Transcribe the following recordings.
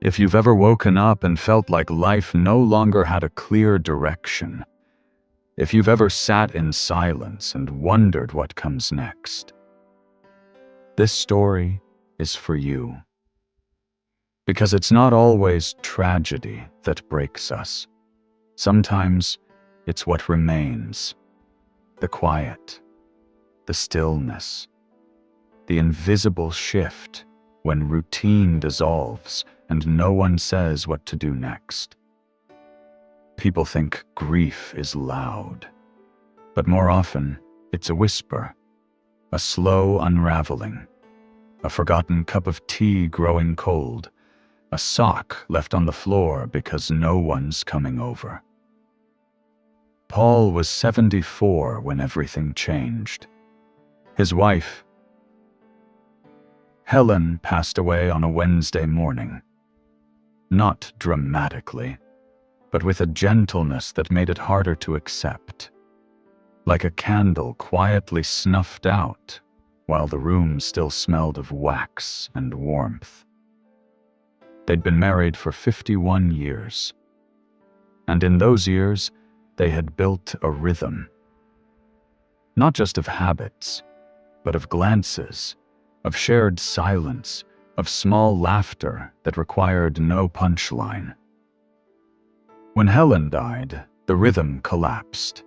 If you've ever woken up and felt like life no longer had a clear direction. If you've ever sat in silence and wondered what comes next. This story is for you. Because it's not always tragedy that breaks us. Sometimes it's what remains. The quiet, the stillness, the invisible shift when routine dissolves and no one says what to do next. People think grief is loud, but more often it's a whisper, a slow unraveling, a forgotten cup of tea growing cold, a sock left on the floor because no one's coming over. Paul was 74 when everything changed. His wife, Helen, passed away on a Wednesday morning. Not dramatically, but with a gentleness that made it harder to accept. Like a candle quietly snuffed out while the room still smelled of wax and warmth. They'd been married for 51 years. And in those years, they had built a rhythm. Not just of habits, but of glances, of shared silence, of small laughter that required no punchline. When Helen died, the rhythm collapsed.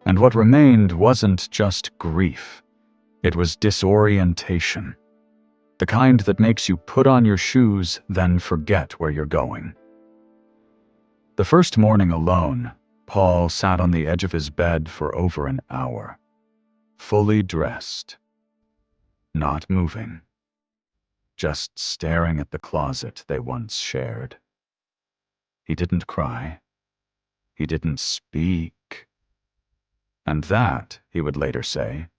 And what remained wasn't just grief. It was disorientation. The kind that makes you put on your shoes, then forget where you're going. The first morning alone, Paul sat on the edge of his bed for over an hour, fully dressed, not moving, just staring at the closet they once shared. He didn't cry. He didn't speak. And that, he would later say,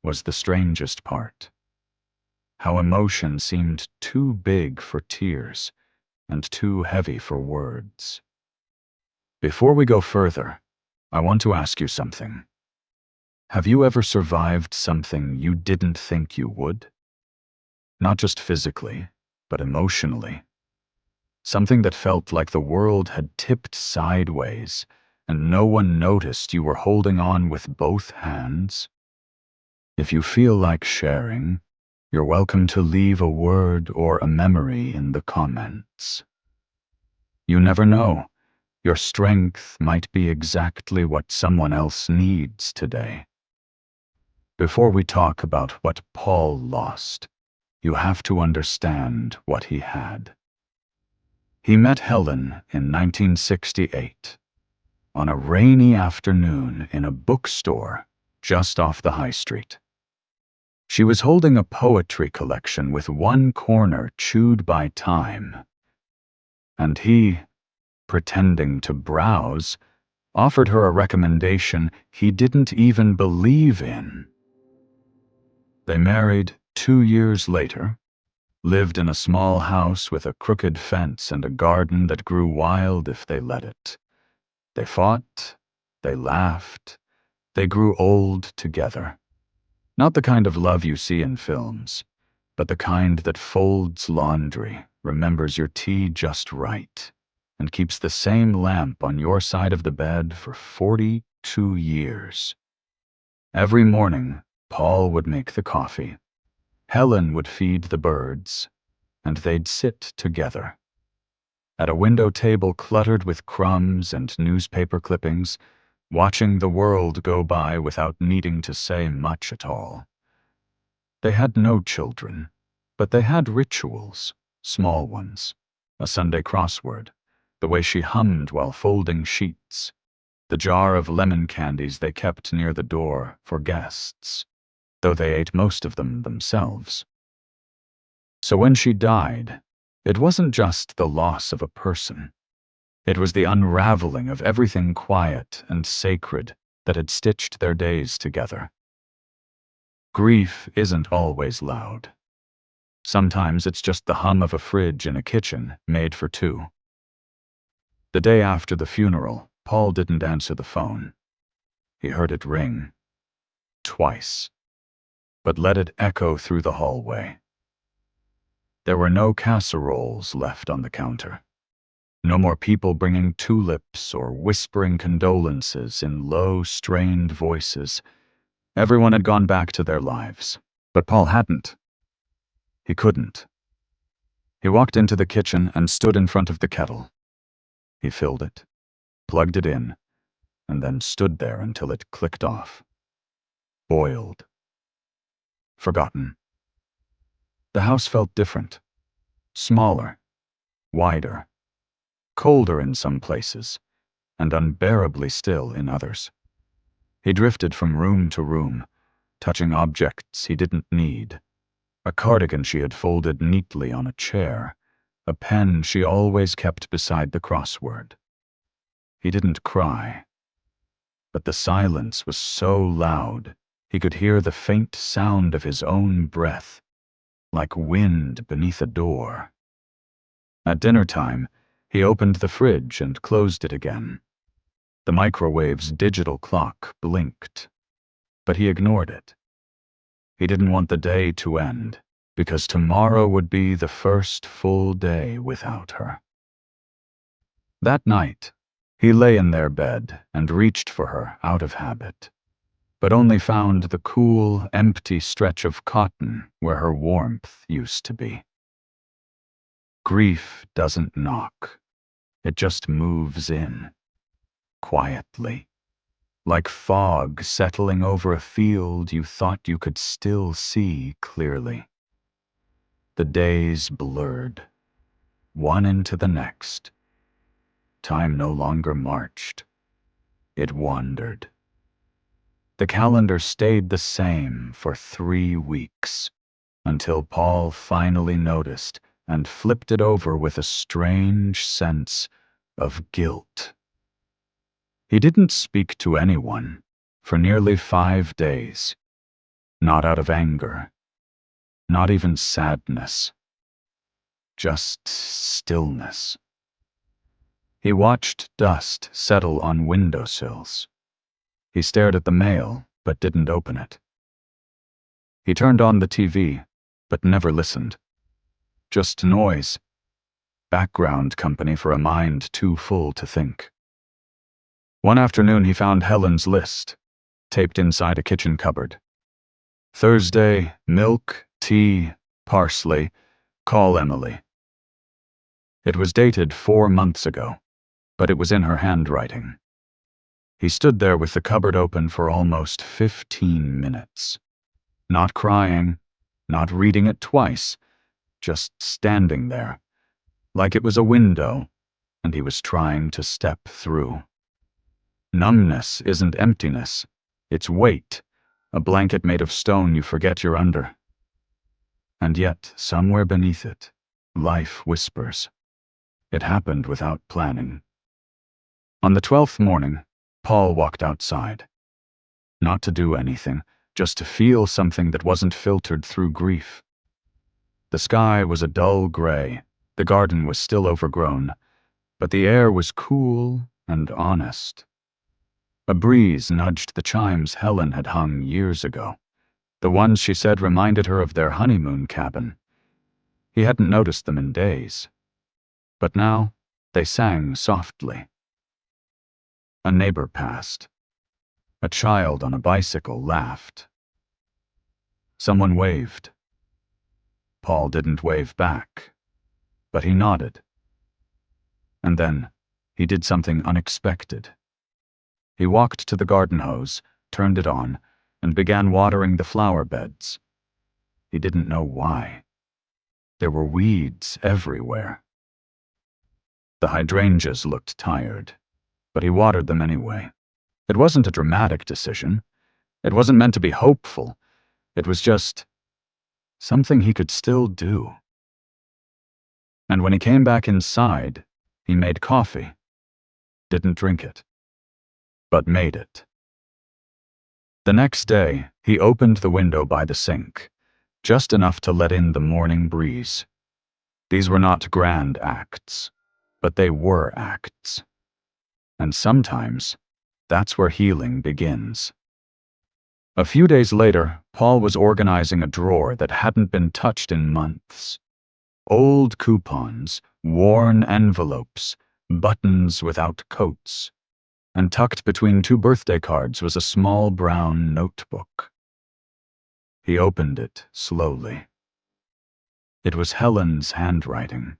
was the strangest part. How emotion seemed too big for tears and too heavy for words. Before we go further, I want to ask you something. Have you ever survived something you didn't think you would? Not just physically, but emotionally. Something that felt like the world had tipped sideways and no one noticed you were holding on with both hands? If you feel like sharing, you're welcome to leave a word or a memory in the comments. You never know. Your strength might be exactly what someone else needs today. Before we talk about what Paul lost, you have to understand what he had. He met Helen in 1968, on a rainy afternoon in a bookstore just off the high street. She was holding a poetry collection with one corner chewed by time, and he, pretending to browse, offered her a recommendation he didn't even believe in. They married 2 years later, lived in a small house with a crooked fence and a garden that grew wild if they let it. They fought, they laughed, they grew old together. Not the kind of love you see in films, but the kind that folds laundry, remembers your tea just right, and keeps the same lamp on your side of the bed for 42 years. Every morning, Paul would make the coffee. Helen would feed the birds, and they'd sit together. At a window table cluttered with crumbs and newspaper clippings, watching the world go by without needing to say much at all. They had no children, but they had rituals, small ones. A Sunday crossword, the way she hummed while folding sheets, the jar of lemon candies they kept near the door for guests, though they ate most of them themselves. So when she died, it wasn't just the loss of a person. It was the unraveling of everything quiet and sacred that had stitched their days together. Grief isn't always loud. Sometimes it's just the hum of a fridge in a kitchen made for two. The day after the funeral, Paul didn't answer the phone. He heard it ring. Twice. But let it echo through the hallway. There were no casseroles left on the counter. No more people bringing tulips or whispering condolences in low, strained voices. Everyone had gone back to their lives. But Paul hadn't. He couldn't. He walked into the kitchen and stood in front of the kettle. He filled it, plugged it in, and then stood there until it clicked off. Boiled. Forgotten. The house felt different. Smaller. Wider. Colder in some places, and unbearably still in others. He drifted from room to room, touching objects he didn't need. A cardigan she had folded neatly on a chair, a pen she always kept beside the crossword. He didn't cry, but the silence was so loud he could hear the faint sound of his own breath, like wind beneath a door. At dinner time, he opened the fridge and closed it again. The microwave's digital clock blinked, but he ignored it. He didn't want the day to end, because tomorrow would be the first full day without her. That night, he lay in their bed and reached for her out of habit, but only found the cool, empty stretch of cotton where her warmth used to be. Grief doesn't knock. It just moves in, quietly, like fog settling over a field you thought you could still see clearly. The days blurred, one into the next. Time no longer marched. It wandered. The calendar stayed the same for 3 weeks, until Paul finally noticed and flipped it over with a strange sense of guilt. He didn't speak to anyone for nearly 5 days, not out of anger, not even sadness, just stillness. He watched dust settle on windowsills. He stared at the mail, but didn't open it. He turned on the TV, but never listened. Just noise. Background company for a mind too full to think. One afternoon he found Helen's list, taped inside a kitchen cupboard. Thursday, milk, tea, parsley, call Emily. It was dated 4 months ago, but it was in her handwriting. He stood there with the cupboard open for almost 15 minutes. Not crying, not reading it twice, just standing there, like it was a window, and he was trying to step through. Numbness isn't emptiness, it's weight, a blanket made of stone you forget you're under. And yet, somewhere beneath it, life whispers. It happened without planning. On the 12th morning, Paul walked outside. Not to do anything, just to feel something that wasn't filtered through grief. The sky was a dull gray, the garden was still overgrown, but the air was cool and honest. A breeze nudged the chimes Helen had hung years ago, the ones she said reminded her of their honeymoon cabin. He hadn't noticed them in days, but now they sang softly. A neighbor passed. A child on a bicycle laughed. Someone waved. Paul didn't wave back, but he nodded. And then he did something unexpected. He walked to the garden hose, turned it on, and began watering the flower beds. He didn't know why. There were weeds everywhere. The hydrangeas looked tired, but he watered them anyway. It wasn't a dramatic decision. It wasn't meant to be hopeful. It was just something he could still do. And when he came back inside, he made coffee. Didn't drink it, but made it. The next day, he opened the window by the sink, just enough to let in the morning breeze. These were not grand acts, but they were acts. And sometimes, that's where healing begins. A few days later, Paul was organizing a drawer that hadn't been touched in months. Old coupons, worn envelopes, buttons without coats, and tucked between two birthday cards was a small brown notebook. He opened it slowly. It was Helen's handwriting.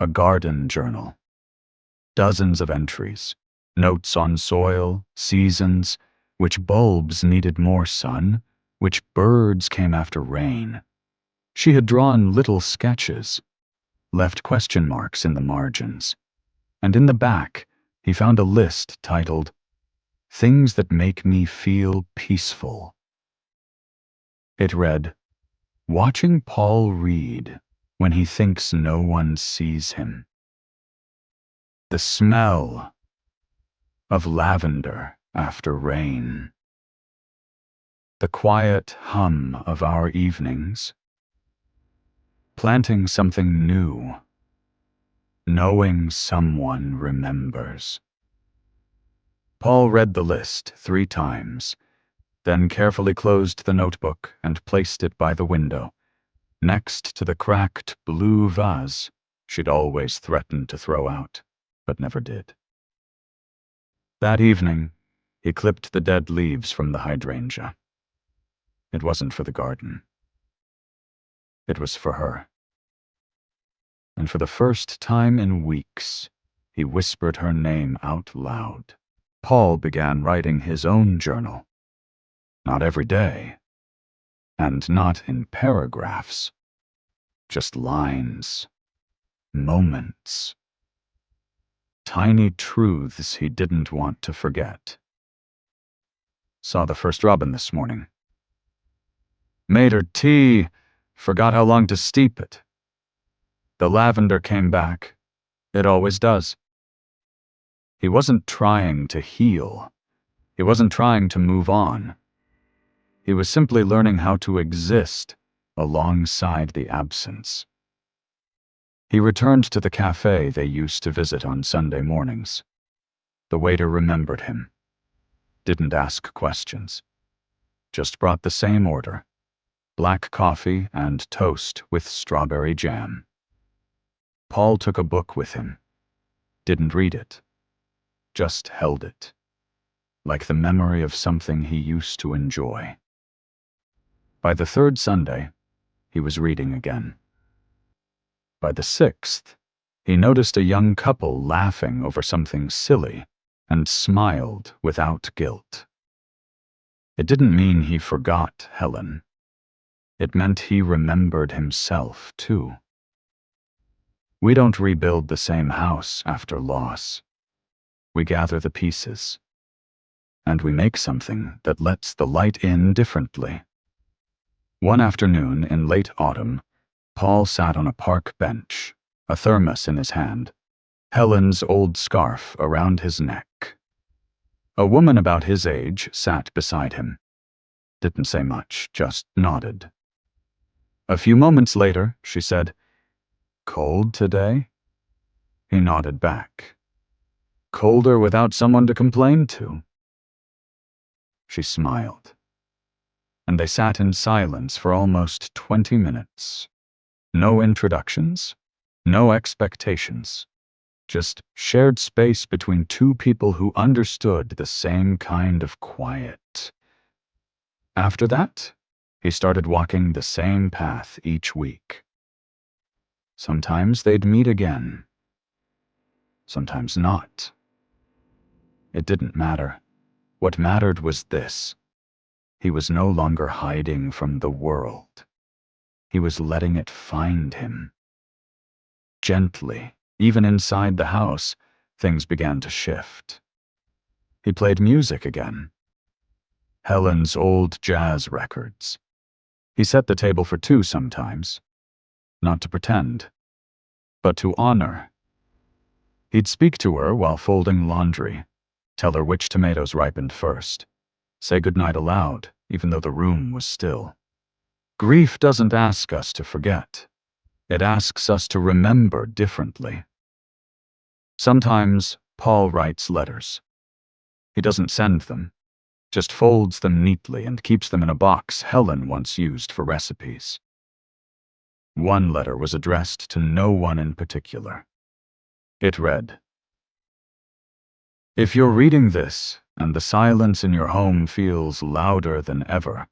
A garden journal. Dozens of entries, notes on soil, seasons, which bulbs needed more sun, which birds came after rain. She had drawn little sketches, left question marks in the margins, and in the back he found a list titled, "Things that make me feel peaceful." It read, "Watching Paul read when he thinks no one sees him. The smell of lavender after rain. The quiet hum of our evenings. Planting something new. Knowing someone remembers." Paul read the list 3 times, then carefully closed the notebook and placed it by the window, next to the cracked blue vase she'd always threatened to throw out, but never did. That evening, he clipped the dead leaves from the hydrangea. It wasn't for the garden. It was for her. And for the first time in weeks, he whispered her name out loud. Paul began writing his own journal. Not every day, and not in paragraphs. Just lines, moments, tiny truths he didn't want to forget. Saw the first robin this morning. Made her tea, forgot how long to steep it. The lavender came back. It always does. He wasn't trying to heal. He wasn't trying to move on. He was simply learning how to exist alongside the absence. He returned to the cafe they used to visit on Sunday mornings. The waiter remembered him. Didn't ask questions. Just brought the same order. Black coffee and toast with strawberry jam. Paul took a book with him. Didn't read it. Just held it. Like the memory of something he used to enjoy. By the 3rd Sunday, he was reading again. By the 6th, he noticed a young couple laughing over something silly and smiled without guilt. It didn't mean he forgot Helen. It meant he remembered himself, too. We don't rebuild the same house after loss. We gather the pieces. And we make something that lets the light in differently. One afternoon in late autumn, Paul sat on a park bench, a thermos in his hand, Helen's old scarf around his neck. A woman about his age sat beside him. Didn't say much, just nodded. A few moments later, she said, "Cold today?" He nodded back. "Colder without someone to complain to." She smiled. And they sat in silence for almost 20 minutes. No introductions, no expectations. Just shared space between two people who understood the same kind of quiet. After that, he started walking the same path each week. Sometimes they'd meet again. Sometimes not. It didn't matter. What mattered was this. He was no longer hiding from the world. He was letting it find him. Gently, even inside the house, things began to shift. He played music again. Helen's old jazz records. He set the table for 2 sometimes. Not to pretend, but to honor. He'd speak to her while folding laundry, tell her which tomatoes ripened first, say goodnight aloud, even though the room was still. Grief doesn't ask us to forget. It asks us to remember differently. Sometimes Paul writes letters. He doesn't send them, just folds them neatly and keeps them in a box Helen once used for recipes. One letter was addressed to no one in particular. It read, "If you're reading this and the silence in your home feels louder than ever,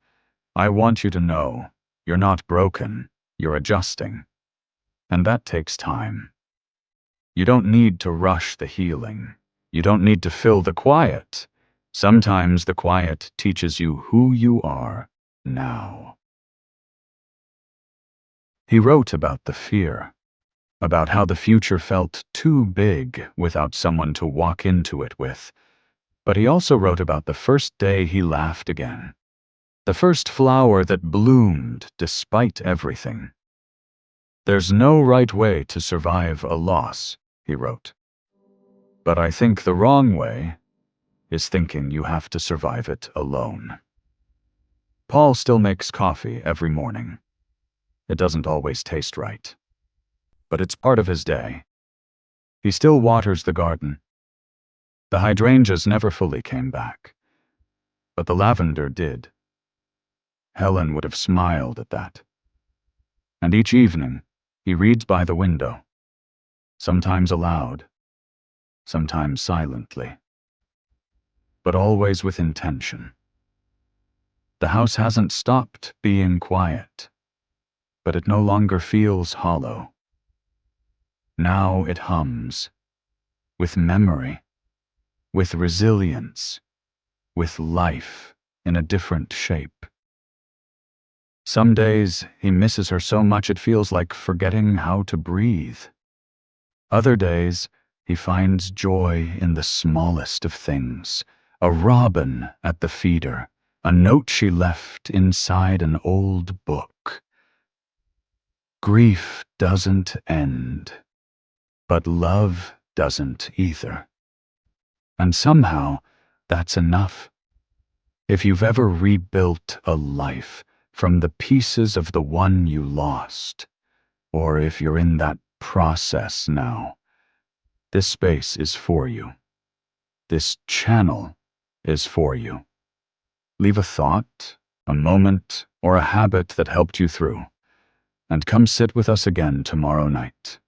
I want you to know you're not broken, you're adjusting. And that takes time. You don't need to rush the healing. You don't need to fill the quiet. Sometimes the quiet teaches you who you are now." He wrote about the fear, about how the future felt too big without someone to walk into it with. But he also wrote about the first day he laughed again, the first flower that bloomed despite everything. "There's no right way to survive a loss," he wrote. "But I think the wrong way is thinking you have to survive it alone." Paul still makes coffee every morning. It doesn't always taste right, but it's part of his day. He still waters the garden. The hydrangeas never fully came back, but the lavender did. Helen would have smiled at that. And each evening, he reads by the window, sometimes aloud, sometimes silently, but always with intention. The house hasn't stopped being quiet, but it no longer feels hollow. Now it hums, with memory, with resilience, with life in a different shape. Some days he misses her so much it feels like forgetting how to breathe. Other days he finds joy in the smallest of things, a robin at the feeder, a note she left inside an old book. Grief doesn't end, but love doesn't either. And somehow that's enough. If you've ever rebuilt a life from the pieces of the one you lost, or if you're in that process now, this space is for you. This channel is for you. Leave a thought, a moment, or a habit that helped you through, and come sit with us again tomorrow night.